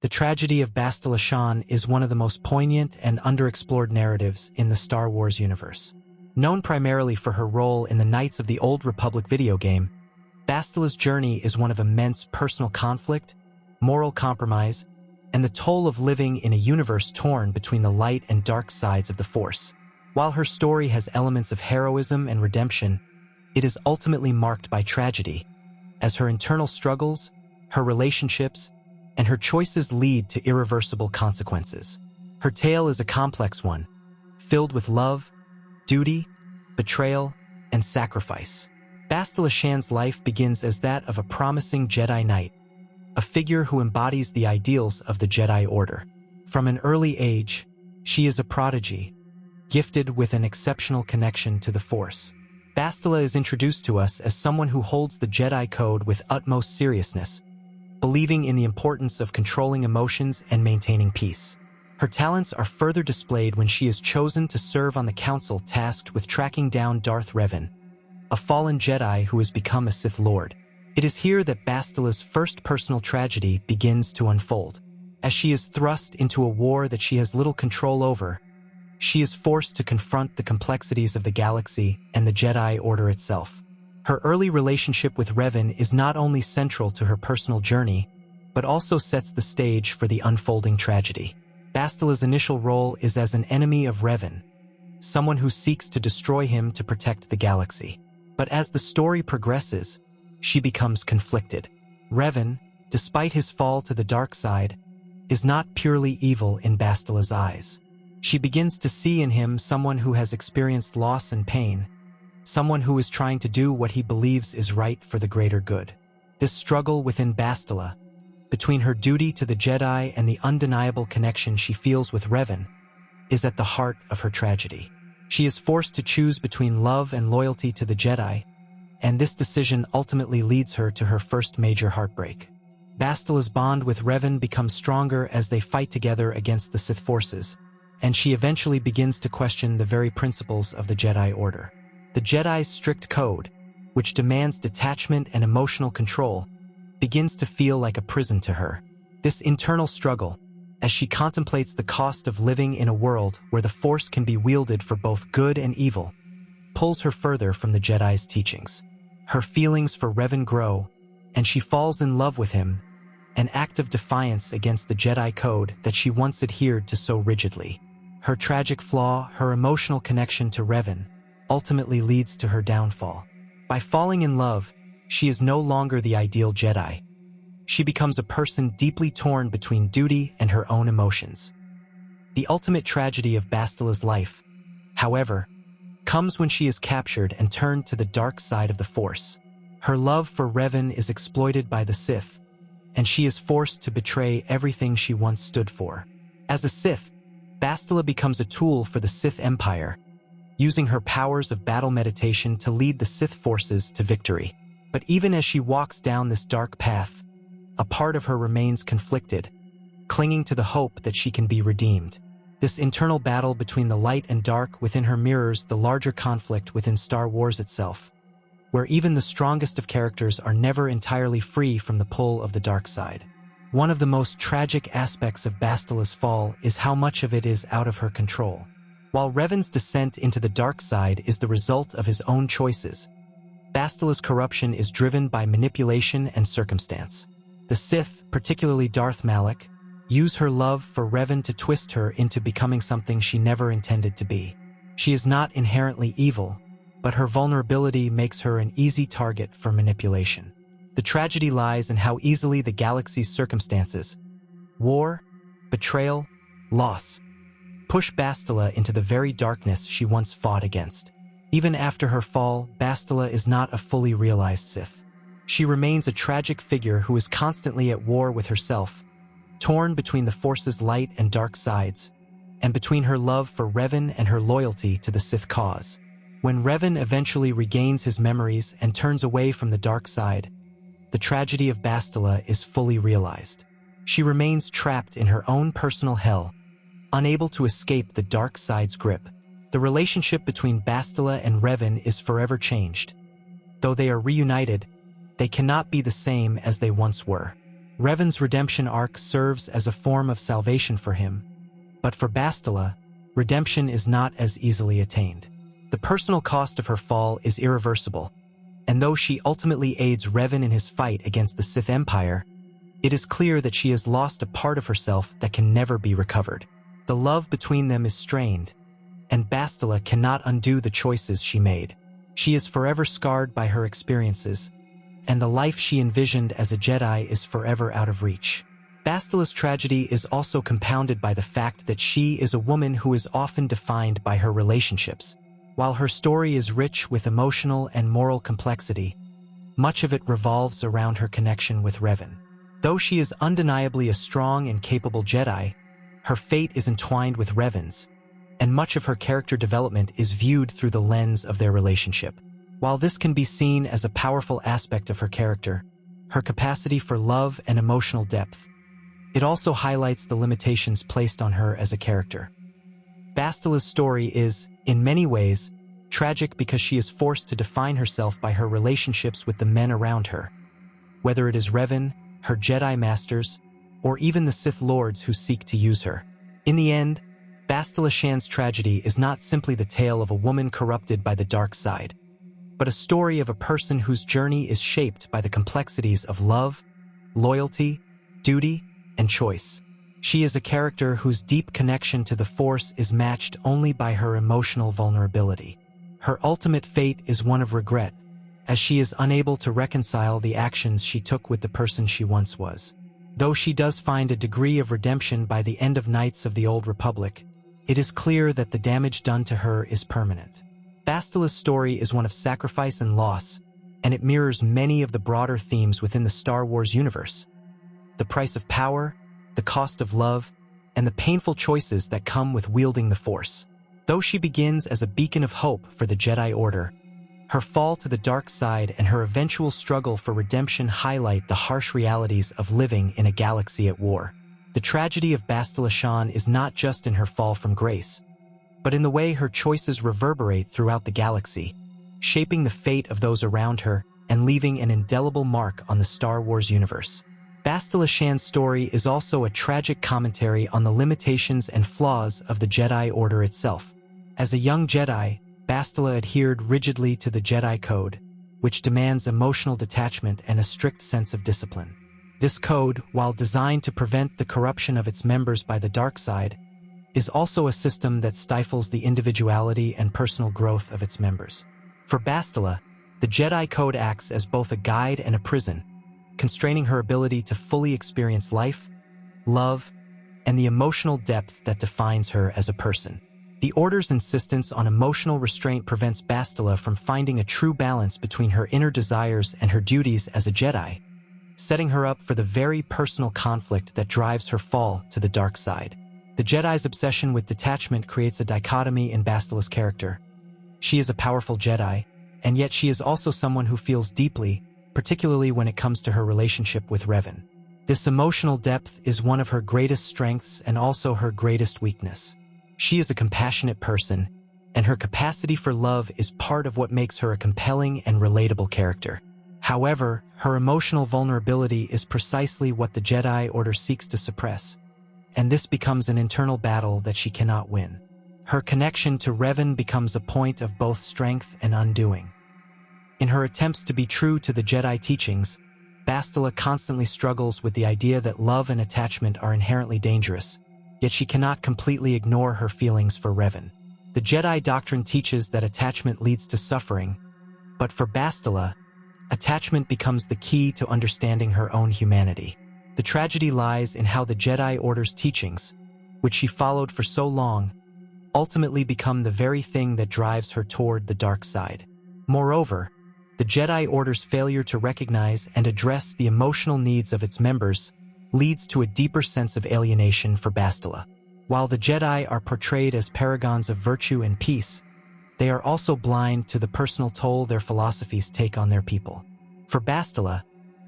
The tragedy of Bastila Shan is one of the most poignant and underexplored narratives in the Star Wars universe. Known primarily for her role in the Knights of the Old Republic video game, Bastila's journey is one of immense personal conflict, moral compromise, and the toll of living in a universe torn between the light and dark sides of the Force. While her story has elements of heroism and redemption, it is ultimately marked by tragedy, as her internal struggles, her relationships, and her choices lead to irreversible consequences. Her tale is a complex one, filled with love, duty, betrayal, and sacrifice. Bastila Shan's life begins as that of a promising Jedi Knight, a figure who embodies the ideals of the Jedi Order. From an early age, she is a prodigy, gifted with an exceptional connection to the Force. Bastila is introduced to us as someone who holds the Jedi Code with utmost seriousness, believing in the importance of controlling emotions and maintaining peace. Her talents are further displayed when she is chosen to serve on the council tasked with tracking down Darth Revan, a fallen Jedi who has become a Sith Lord. It is here that Bastila's first personal tragedy begins to unfold. As she is thrust into a war that she has little control over, she is forced to confront the complexities of the galaxy and the Jedi Order itself. Her early relationship with Revan is not only central to her personal journey, but also sets the stage for the unfolding tragedy. Bastila's initial role is as an enemy of Revan, someone who seeks to destroy him to protect the galaxy. But as the story progresses, she becomes conflicted. Revan, despite his fall to the dark side, is not purely evil in Bastila's eyes. She begins to see in him someone who has experienced loss and pain, someone who is trying to do what he believes is right for the greater good. This struggle within Bastila, between her duty to the Jedi and the undeniable connection she feels with Revan, is at the heart of her tragedy. She is forced to choose between love and loyalty to the Jedi, and this decision ultimately leads her to her first major heartbreak. Bastila's bond with Revan becomes stronger as they fight together against the Sith forces, and she eventually begins to question the very principles of the Jedi Order. The Jedi's strict code, which demands detachment and emotional control, begins to feel like a prison to her. This internal struggle, as she contemplates the cost of living in a world where the Force can be wielded for both good and evil, pulls her further from the Jedi's teachings. Her feelings for Revan grow, and she falls in love with him, an act of defiance against the Jedi Code that she once adhered to so rigidly. Her tragic flaw, her emotional connection to Revan, ultimately leads to her downfall. By falling in love, she is no longer the ideal Jedi. She becomes a person deeply torn between duty and her own emotions. The ultimate tragedy of Bastila's life, however, comes when she is captured and turned to the dark side of the Force. Her love for Revan is exploited by the Sith, and she is forced to betray everything she once stood for. As a Sith, Bastila becomes a tool for the Sith Empire, using her powers of battle meditation to lead the Sith forces to victory. But even as she walks down this dark path, a part of her remains conflicted, clinging to the hope that she can be redeemed. This internal battle between the light and dark within her mirrors the larger conflict within Star Wars itself, where even the strongest of characters are never entirely free from the pull of the dark side. One of the most tragic aspects of Bastila's fall is how much of it is out of her control. While Revan's descent into the dark side is the result of his own choices, Bastila's corruption is driven by manipulation and circumstance. The Sith, particularly Darth Malak, use her love for Revan to twist her into becoming something she never intended to be. She is not inherently evil, but her vulnerability makes her an easy target for manipulation. The tragedy lies in how easily the galaxy's circumstances, war, betrayal, loss, push Bastila into the very darkness she once fought against. Even after her fall, Bastila is not a fully realized Sith. She remains a tragic figure who is constantly at war with herself, torn between the Force's light and dark sides, and between her love for Revan and her loyalty to the Sith cause. When Revan eventually regains his memories and turns away from the dark side, the tragedy of Bastila is fully realized. She remains trapped in her own personal hell, unable to escape the dark side's grip. The relationship between Bastila and Revan is forever changed. Though they are reunited, they cannot be the same as they once were. Revan's redemption arc serves as a form of salvation for him, but for Bastila, redemption is not as easily attained. The personal cost of her fall is irreversible, and though she ultimately aids Revan in his fight against the Sith Empire, it is clear that she has lost a part of herself that can never be recovered. The love between them is strained, and Bastila cannot undo the choices she made. She is forever scarred by her experiences, and the life she envisioned as a Jedi is forever out of reach. Bastila's tragedy is also compounded by the fact that she is a woman who is often defined by her relationships. While her story is rich with emotional and moral complexity, much of it revolves around her connection with Revan. Though she is undeniably a strong and capable Jedi, her fate is entwined with Revan's, and much of her character development is viewed through the lens of their relationship. While this can be seen as a powerful aspect of her character, her capacity for love and emotional depth, it also highlights the limitations placed on her as a character. Bastila's story is, in many ways, tragic because she is forced to define herself by her relationships with the men around her, whether it is Revan, her Jedi masters, or even the Sith Lords who seek to use her. In the end, Bastila Shan's tragedy is not simply the tale of a woman corrupted by the dark side, but a story of a person whose journey is shaped by the complexities of love, loyalty, duty, and choice. She is a character whose deep connection to the Force is matched only by her emotional vulnerability. Her ultimate fate is one of regret, as she is unable to reconcile the actions she took with the person she once was. Though she does find a degree of redemption by the end of Knights of the Old Republic, it is clear that the damage done to her is permanent. Bastila's story is one of sacrifice and loss, and it mirrors many of the broader themes within the Star Wars universe. The price of power, the cost of love, and the painful choices that come with wielding the Force. Though she begins as a beacon of hope for the Jedi Order, her fall to the dark side and her eventual struggle for redemption highlight the harsh realities of living in a galaxy at war. The tragedy of Bastila Shan is not just in her fall from grace, but in the way her choices reverberate throughout the galaxy, shaping the fate of those around her and leaving an indelible mark on the Star Wars universe. Bastila Shan's story is also a tragic commentary on the limitations and flaws of the Jedi Order itself. As a young Jedi, Bastila adhered rigidly to the Jedi Code, which demands emotional detachment and a strict sense of discipline. This code, while designed to prevent the corruption of its members by the dark side, is also a system that stifles the individuality and personal growth of its members. For Bastila, the Jedi Code acts as both a guide and a prison, constraining her ability to fully experience life, love, and the emotional depth that defines her as a person. The Order's insistence on emotional restraint prevents Bastila from finding a true balance between her inner desires and her duties as a Jedi, setting her up for the very personal conflict that drives her fall to the dark side. The Jedi's obsession with detachment creates a dichotomy in Bastila's character. She is a powerful Jedi, and yet she is also someone who feels deeply, particularly when it comes to her relationship with Revan. This emotional depth is one of her greatest strengths and also her greatest weakness. She is a compassionate person, and her capacity for love is part of what makes her a compelling and relatable character. However, her emotional vulnerability is precisely what the Jedi Order seeks to suppress, and this becomes an internal battle that she cannot win. Her connection to Revan becomes a point of both strength and undoing. In her attempts to be true to the Jedi teachings, Bastila constantly struggles with the idea that love and attachment are inherently dangerous, yet she cannot completely ignore her feelings for Revan. The Jedi doctrine teaches that attachment leads to suffering, but for Bastila, attachment becomes the key to understanding her own humanity. The tragedy lies in how the Jedi Order's teachings, which she followed for so long, ultimately become the very thing that drives her toward the dark side. Moreover, the Jedi Order's failure to recognize and address the emotional needs of its members leads to a deeper sense of alienation for Bastila. While the Jedi are portrayed as paragons of virtue and peace, they are also blind to the personal toll their philosophies take on their people. For Bastila,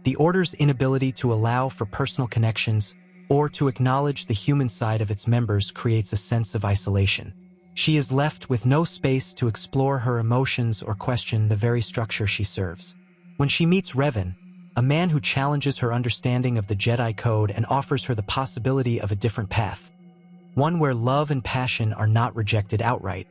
the Order's inability to allow for personal connections or to acknowledge the human side of its members creates a sense of isolation. She is left with no space to explore her emotions or question the very structure she serves. When she meets Revan, a man who challenges her understanding of the Jedi Code and offers her the possibility of a different path, one where love and passion are not rejected outright.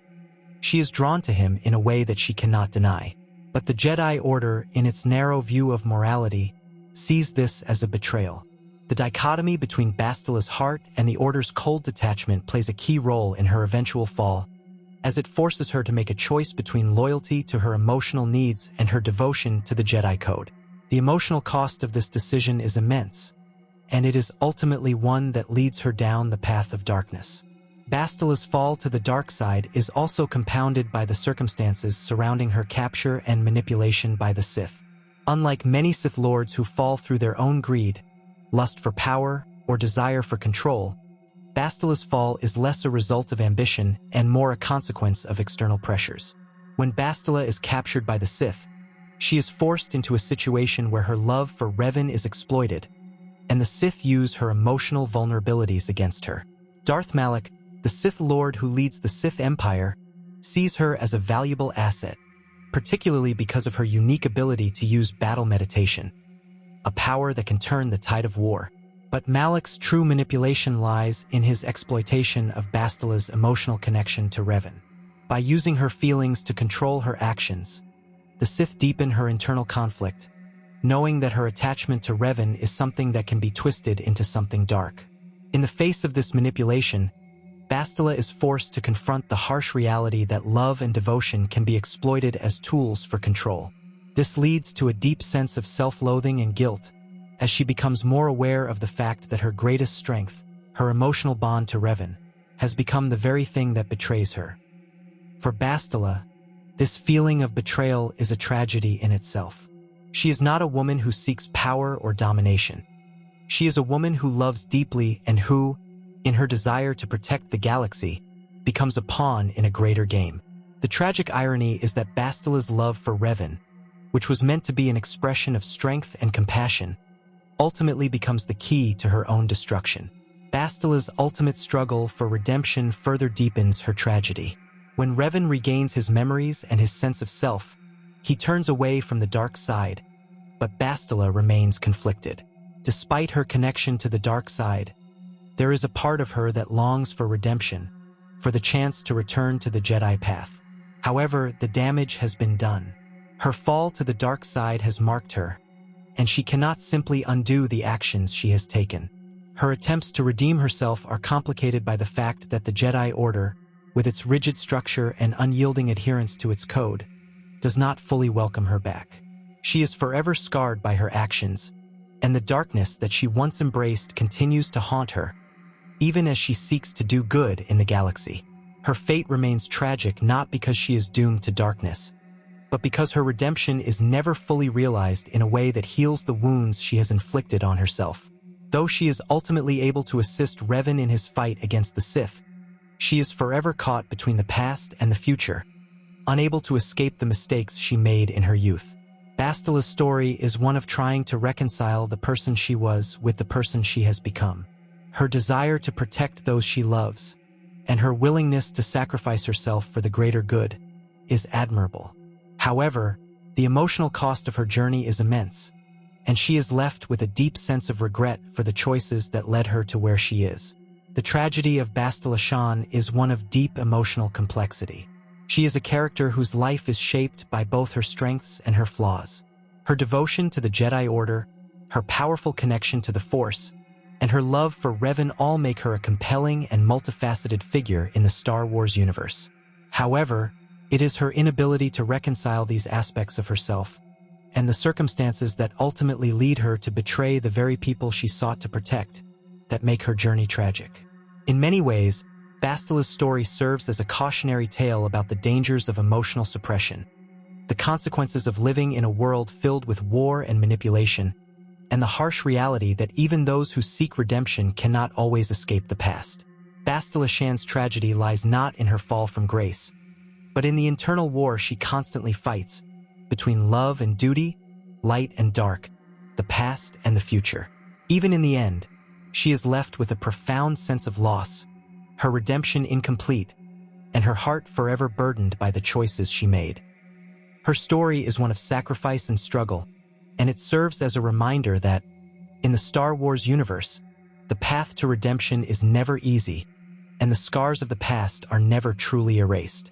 She is drawn to him in a way that she cannot deny. But the Jedi Order, in its narrow view of morality, sees this as a betrayal. The dichotomy between Bastila's heart and the Order's cold detachment plays a key role in her eventual fall, as it forces her to make a choice between loyalty to her emotional needs and her devotion to the Jedi Code. The emotional cost of this decision is immense, and it is ultimately one that leads her down the path of darkness. Bastila's fall to the dark side is also compounded by the circumstances surrounding her capture and manipulation by the Sith. Unlike many Sith Lords who fall through their own greed, lust for power, or desire for control, Bastila's fall is less a result of ambition and more a consequence of external pressures. When Bastila is captured by the Sith, she is forced into a situation where her love for Revan is exploited, and the Sith use her emotional vulnerabilities against her. Darth Malak, the Sith Lord who leads the Sith Empire, sees her as a valuable asset, particularly because of her unique ability to use battle meditation, a power that can turn the tide of war. But Malak's true manipulation lies in his exploitation of Bastila's emotional connection to Revan. By using her feelings to control her actions, the Sith deepen her internal conflict, knowing that her attachment to Revan is something that can be twisted into something dark. In the face of this manipulation, Bastila is forced to confront the harsh reality that love and devotion can be exploited as tools for control. This leads to a deep sense of self-loathing and guilt, as she becomes more aware of the fact that her greatest strength, her emotional bond to Revan, has become the very thing that betrays her. For Bastila, this feeling of betrayal is a tragedy in itself. She is not a woman who seeks power or domination. She is a woman who loves deeply and who, in her desire to protect the galaxy, becomes a pawn in a greater game. The tragic irony is that Bastila's love for Revan, which was meant to be an expression of strength and compassion, ultimately becomes the key to her own destruction. Bastila's ultimate struggle for redemption further deepens her tragedy. When Revan regains his memories and his sense of self, he turns away from the dark side, but Bastila remains conflicted. Despite her connection to the dark side, there is a part of her that longs for redemption, for the chance to return to the Jedi path. However, the damage has been done. Her fall to the dark side has marked her, and she cannot simply undo the actions she has taken. Her attempts to redeem herself are complicated by the fact that the Jedi Order, with its rigid structure and unyielding adherence to its code, does not fully welcome her back. She is forever scarred by her actions, and the darkness that she once embraced continues to haunt her, even as she seeks to do good in the galaxy. Her fate remains tragic not because she is doomed to darkness, but because her redemption is never fully realized in a way that heals the wounds she has inflicted on herself. Though she is ultimately able to assist Revan in his fight against the Sith, she is forever caught between the past and the future, unable to escape the mistakes she made in her youth. Bastila's story is one of trying to reconcile the person she was with the person she has become. Her desire to protect those she loves, and her willingness to sacrifice herself for the greater good, is admirable. However, the emotional cost of her journey is immense, and she is left with a deep sense of regret for the choices that led her to where she is. The tragedy of Bastila Shan is one of deep emotional complexity. She is a character whose life is shaped by both her strengths and her flaws. Her devotion to the Jedi Order, her powerful connection to the Force, and her love for Revan all make her a compelling and multifaceted figure in the Star Wars universe. However, it is her inability to reconcile these aspects of herself, and the circumstances that ultimately lead her to betray the very people she sought to protect, that make her journey tragic. In many ways, Bastila's story serves as a cautionary tale about the dangers of emotional suppression, the consequences of living in a world filled with war and manipulation, and the harsh reality that even those who seek redemption cannot always escape the past. Bastila Shan's tragedy lies not in her fall from grace, but in the internal war she constantly fights, between love and duty, light and dark, the past and the future. Even in the end, she is left with a profound sense of loss, her redemption incomplete, and her heart forever burdened by the choices she made. Her story is one of sacrifice and struggle, and it serves as a reminder that, in the Star Wars universe, the path to redemption is never easy, and the scars of the past are never truly erased.